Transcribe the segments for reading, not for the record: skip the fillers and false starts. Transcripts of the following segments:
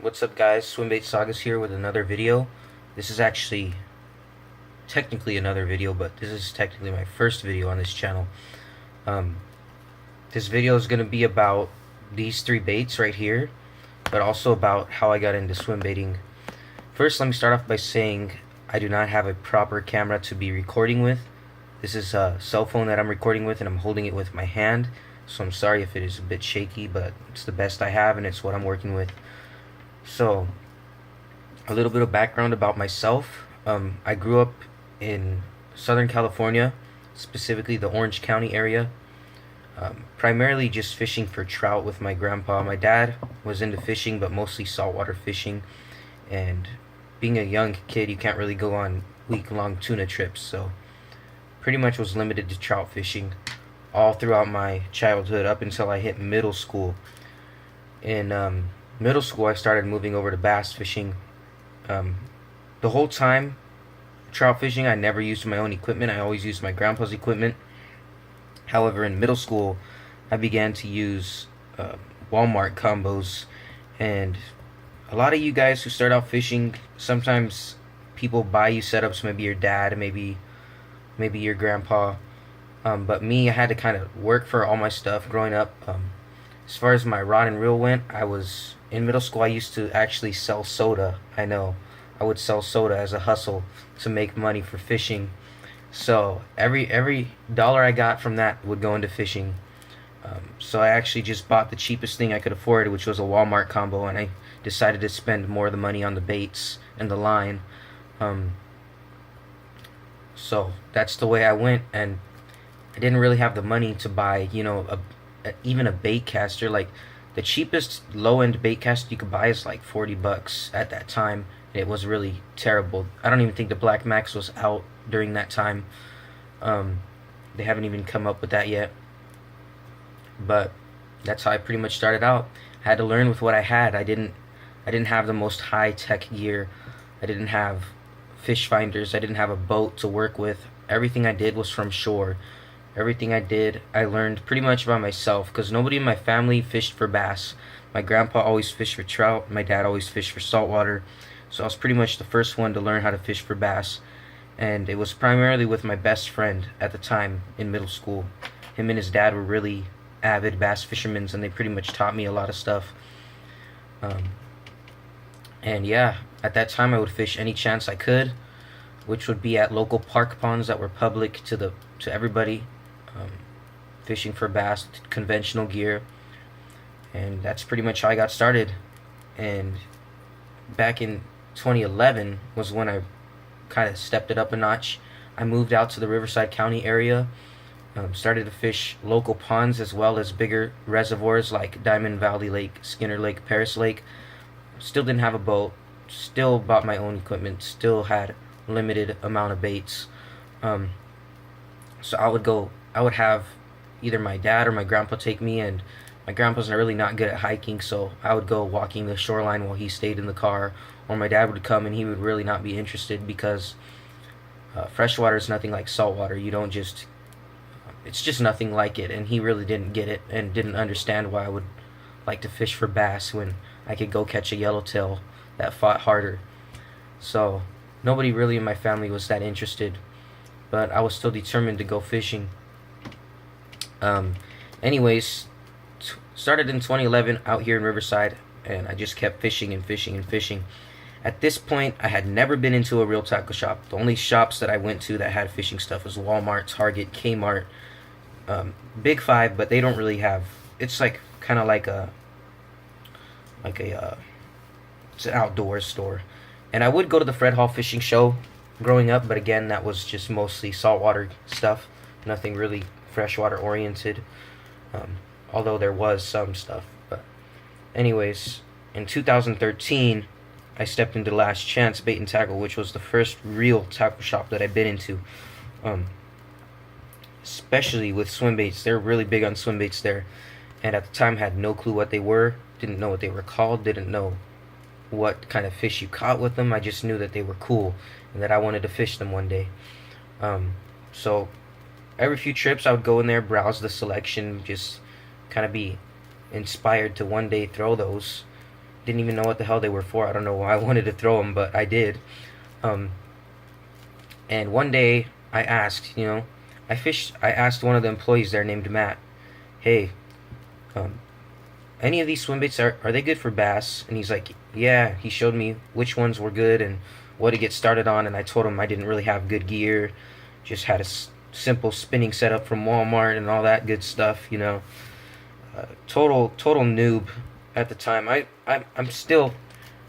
What's up, guys? Swimbait Sagas here with another video. This is actually technically another video, but this is technically my first video on this channel. Um, this video is going to be about these three baits right here, but also about how I got into swim baiting. First, let me start off by saying I do not have a proper camera to be recording with. This is a cell phone that I'm recording with, and I'm holding it with my hand, so I'm sorry if it is a bit shaky, but it's the best I have, and it's what I'm working with. So, a little bit of background about myself. I grew up in Southern California, specifically the Orange County area. Primarily just fishing for trout with my grandpa. My dad was into fishing, but mostly saltwater fishing. And being a young kid, you can't really go on week-long tuna trips, so pretty much was limited to trout fishing all throughout my childhood up until I hit middle school. In middle school, I started moving over to bass fishing. The whole time trout fishing, I never used my own equipment. I always used my grandpa's equipment. However, in middle school, I began to use Walmart combos. And a lot of you guys who start out fishing, sometimes people buy you setups, maybe your dad, maybe your grandpa. But me, I had to kind of work for all my stuff growing up. As far as my rod and reel went, I was in middle school. I used to actually sell soda. I know, I would sell soda as a hustle to make money for fishing. So every dollar I got from that would go into fishing. So I actually just bought the cheapest thing I could afford, which was a Walmart combo, and I decided to spend more of the money on the baits and the line. So that's the way I went, and I didn't really have the money to buy, even a bait caster. Like, the cheapest low-end bait caster you could buy is like $40 at that time. It was really terrible. I don't even think the Black Max was out during that time. They haven't even come up with that yet. But that's how I pretty much started out. I had to learn with what I had. I didn't have the most high-tech gear. I didn't have fish finders. I didn't have a boat to work with. Everything I did was from shore. Everything I did, I learned pretty much by myself, because nobody in my family fished for bass. My grandpa always fished for trout. My dad always fished for saltwater. So I was pretty much the first one to learn how to fish for bass. And it was primarily with my best friend at the time in middle school. Him and his dad were really avid bass fishermen, and they pretty much taught me a lot of stuff. And yeah, at that time I would fish any chance I could, which would be at local park ponds that were public to everybody. Fishing for bass, conventional gear, and that's pretty much how I got started. And back in 2011 was when I kind of stepped it up a notch. I moved out to the Riverside County area, started to fish local ponds as well as bigger reservoirs like Diamond Valley Lake, Skinner Lake, Paris Lake. Still didn't have a boat, still bought my own equipment, still had limited amount of baits. So I would have either my dad or my grandpa take me, and my grandpa's really not good at hiking, so I would go walking the shoreline while he stayed in the car, or my dad would come and he would really not be interested, because freshwater is nothing like saltwater. It's just nothing like it, and he really didn't get it and didn't understand why I would like to fish for bass when I could go catch a yellowtail that fought harder. So nobody really in my family was that interested, but I was still determined to go fishing. Anyways, started in 2011 out here in Riverside, and I just kept fishing and fishing and fishing. At this point, I had never been into a real tackle shop. The only shops that I went to that had fishing stuff was Walmart, Target, Kmart, Big Five, but they don't really have. It's like kind of like it's an outdoor store. And I would go to the Fred Hall Fishing Show growing up, but again, that was just mostly saltwater stuff, nothing really freshwater oriented, although there was some stuff. But anyways, in 2013 I stepped into Last Chance Bait and Tackle, which was the first real tackle shop that I've been into, especially with swim baits. They're really big on swim baits there, and at the time had no clue what they were, didn't know what they were called, didn't know what kind of fish you caught with them. I just knew that they were cool and that I wanted to fish them one day. So every few trips I would go in there, browse the selection, just kind of be inspired to one day throw those didn't even know what the hell they were for. I don't know why I wanted to throw them, but I did. Um, and one day I asked, I asked one of the employees there named Matt, hey, um, any of these swim baits, are they good for bass? And he's like, yeah. He showed me which ones were good and what to get started on, and I told him I didn't really have good gear, just had a simple spinning setup from Walmart and all that good stuff, total noob at the time. I'm still,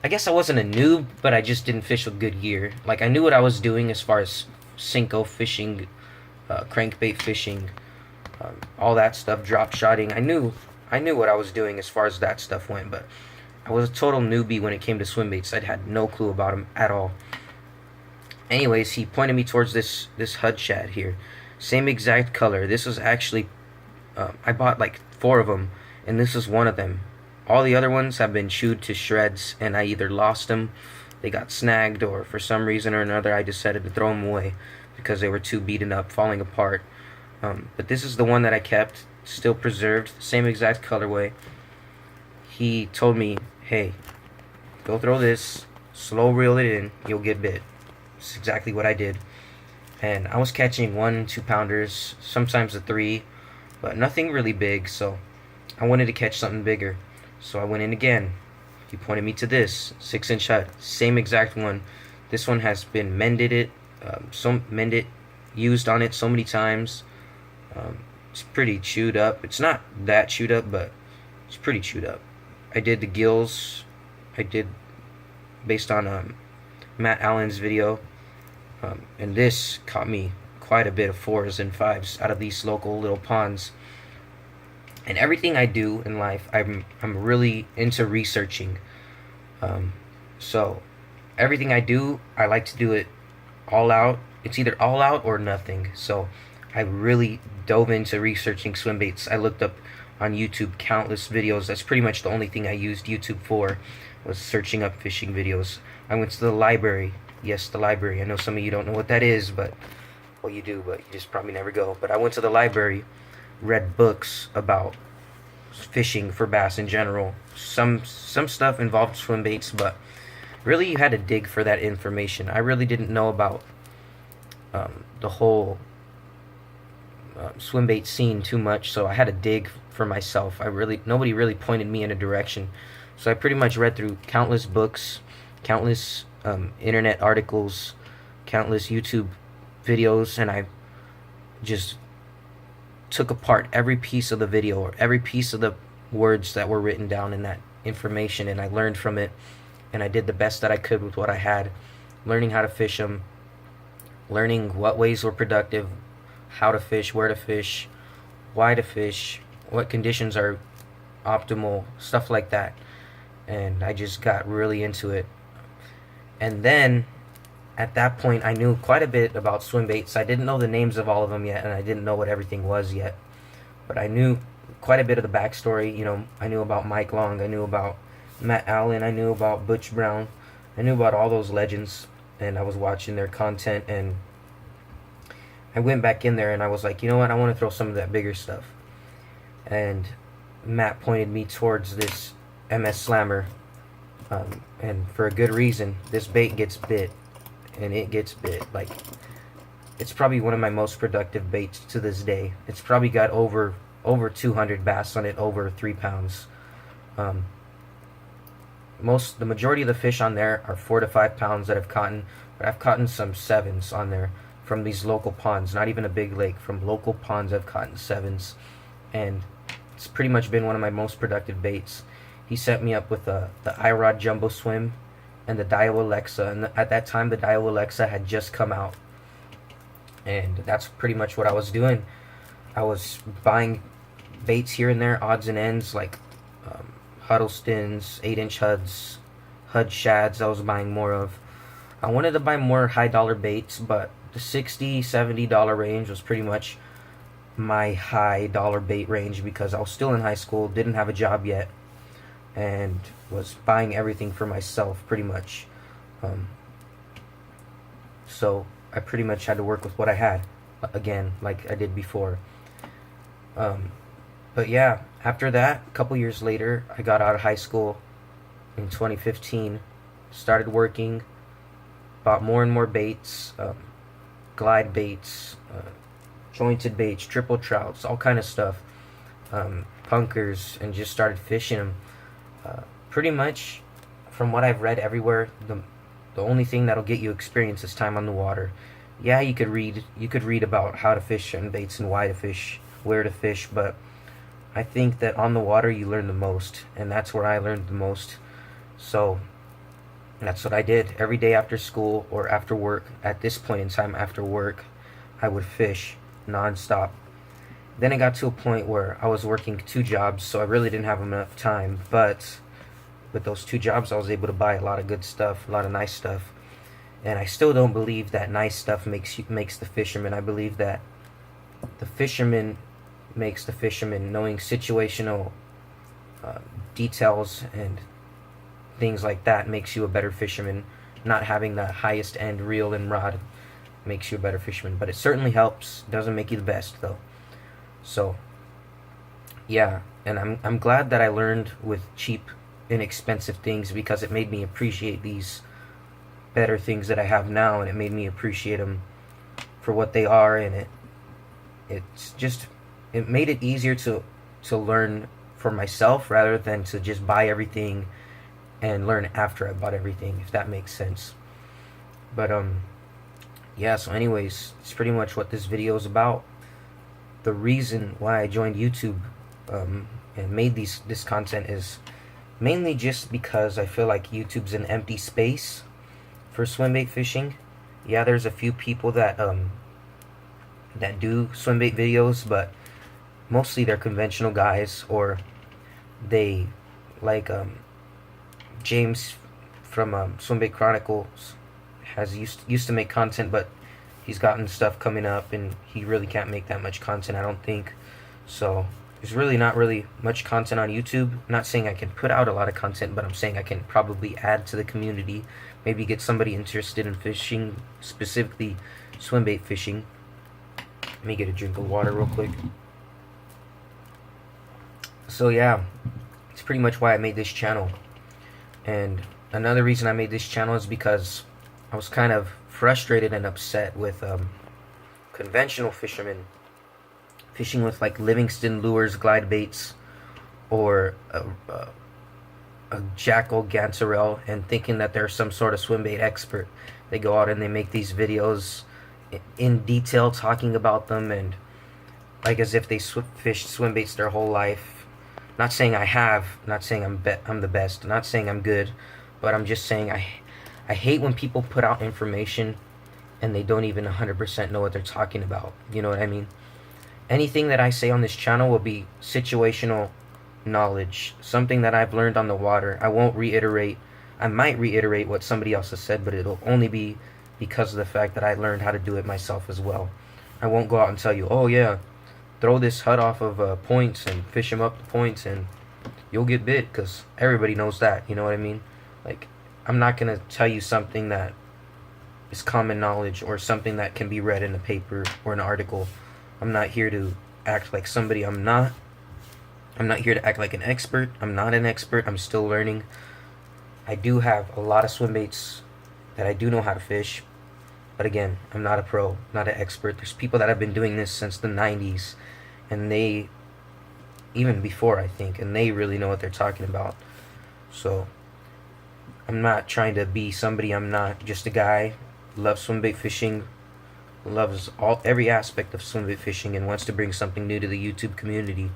I guess I wasn't a noob, but I just didn't fish with good gear. Like, I knew what I was doing as far as Senko fishing, crankbait fishing, all that stuff, drop shotting. I knew what I was doing as far as that stuff went, but I was a total newbie when it came to swim baits. I had no clue about them at all. Anyways, he pointed me towards this Hud Shad here. Same exact color. This was actually, I bought like 4 of them, and this is one of them. All the other ones have been chewed to shreds, and I either lost them, they got snagged, or for some reason or another I decided to throw them away because they were too beaten up, falling apart. But this is the one that I kept, still preserved, same exact colorway. He told me, hey, go throw this, slow reel it in, you'll get bit. It's exactly what I did. And I was catching 1 2-pounders, sometimes a 3, but nothing really big, so I wanted to catch something bigger. So I went in again. He pointed me to this 6-inch Hud, same exact one. This one has been used on it so many times. It's pretty chewed up. It's not that chewed up, but it's pretty chewed up. I did the gills. I did based on Matt Allen's video, and this caught me quite a bit of 4s and 5s out of these local little ponds. And everything I do in life, I'm really into researching. So everything I do, I like to do it all out. It's either all out or nothing. So I really dove into researching swim baits. I looked up on YouTube countless videos. That's pretty much the only thing I used YouTube for, was searching up fishing videos. I went to the library. Yes, the library. I know some of you don't know what that is, but, well, you do, but you just probably never go. But I went to the library, read books about fishing for bass in general. Some stuff involved swim baits, but really you had to dig for that information. I really didn't know about the whole swim bait scene too much, so I had to dig for myself. Nobody really pointed me in a direction, so I pretty much read through countless books, countless internet articles, countless YouTube videos, and I just took apart every piece of the video or every piece of the words that were written down in that information, and I learned from it, and I did the best that I could with what I had, learning how to fish them, learning what ways were productive, how to fish, where to fish, why to fish, what conditions are optimal, stuff like that. And I just got really into it. And then at that point I knew quite a bit about swim baits. I didn't know the names of all of them yet, and I didn't know what everything was yet, but I knew quite a bit of the backstory. I knew about Mike Long, I knew about Matt Allen, I knew about Butch Brown, I knew about all those legends, and I was watching their content, and I went back in there and I was like, you know what, I want to throw some of that bigger stuff. And Matt pointed me towards this MS Slammer, and for a good reason. This bait gets bit, and it gets bit. Like, it's probably one of my most productive baits to this day. It's probably got over 200 bass on it, over 3 pounds. The majority of the fish on there are 4 to 5 pounds that I've caught, but I've caught some 7s on there from these local ponds. Not even a big lake, from local ponds I've caught 7s, and it's pretty much been one of my most productive baits. He set me up with the iRod Jumbo Swim and the Dio Alexa, and at that time the Dio Alexa had just come out, and that's pretty much what I was doing. I was buying baits here and there, odds and ends, like Huddlestons, 8-inch Huds, Hud Shads I was buying more of. I wanted to buy more high dollar baits, but the $60, $70 range was pretty much my high dollar bait range, because I was still in high school, didn't have a job yet, and was buying everything for myself pretty much. So I pretty much had to work with what I had, again, like I did before. But yeah, after that, a couple years later, I got out of high school, in 2015. Started working, bought more and more baits, glide baits, jointed baits, triple trouts, all kind of stuff, punkers, and just started fishing them. Pretty much, from what I've read everywhere, the only thing that'll get you experience is time on the water. Yeah, you could read about how to fish certain baits and why to fish, where to fish, but I think that on the water you learn the most, and that's where I learned the most. So that's what I did every day after school or after work. At this point in time, after work, I would fish nonstop. Then it got to a point where I was working 2 jobs, so I really didn't have enough time. But with those 2 jobs, I was able to buy a lot of good stuff, a lot of nice stuff. And I still don't believe that nice stuff makes the fisherman. I believe that the fisherman makes the fisherman. Knowing situational details and things like that makes you a better fisherman. Not having the highest end reel and rod makes you a better fisherman, but it certainly helps. Doesn't make you the best though. So yeah, and I'm glad that I learned with cheap, inexpensive things, because it made me appreciate these better things that I have now, and it made me appreciate them for what they are. And it made it easier to learn for myself rather than to just buy everything and learn after I bought everything, if that makes sense. But yeah, so anyways, it's pretty much what this video is about. The reason why I joined YouTube and made this content is mainly just because I feel like YouTube's an empty space for swimbait fishing. Yeah, there's a few people that do swimbait videos, but mostly they're conventional guys, or they like James from Swimbait Chronicles has used to make content, but he's gotten stuff coming up and he really can't make that much content, I don't think. So there's really not really much content on YouTube. I'm not saying I can put out a lot of content, but I'm saying I can probably add to the community, maybe get somebody interested in fishing, specifically swimbait fishing. Let me get a drink of water real quick. So yeah, it's pretty much why I made this channel. And another reason I made this channel is because I was kind of frustrated and upset with conventional fishermen fishing with like Livingston lures, glide baits, or a jackal gantarelle, and thinking that they're some sort of swimbait expert. They go out and they make these videos in detail talking about them, and like as if they fished swimbaits their whole life. Not saying I have, not saying I'm the best, not saying I'm good, but I'm just saying I hate when people put out information and they don't even 100% know what they're talking about. You know what I mean? Anything that I say on this channel will be situational knowledge, something that I've learned on the water. I won't reiterate. I might reiterate what somebody else has said, but it'll only be because of the fact that I learned how to do it myself as well. I won't go out and tell you, oh yeah, throw this hut off of points and fish them up the points and you'll get bit, because everybody knows that. You know what I mean? Like, I'm not going to tell you something that is common knowledge or something that can be read in a paper or an article. I'm not here to act like somebody I'm not. I'm not here to act like an expert. I'm not an expert. I'm still learning. I do have a lot of swim baits that I do know how to fish. But again, I'm not a pro, not an expert. There's people that have been doing this since the 90s. And they, even before I think, and they really know what they're talking about. So, I'm not trying to be somebody I'm not. Just a guy, loves swimbait fishing, loves every aspect of swimbait fishing, and wants to bring something new to the YouTube community.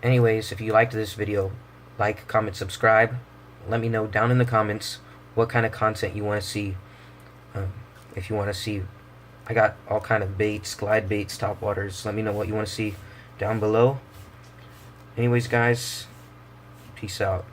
Anyways, if you liked this video, like, comment, subscribe. Let me know down in the comments what kind of content you want to see. If you want to see, I got all kind of baits, glide baits, top waters. Let me know what you want to see down below. Anyways, guys, peace out.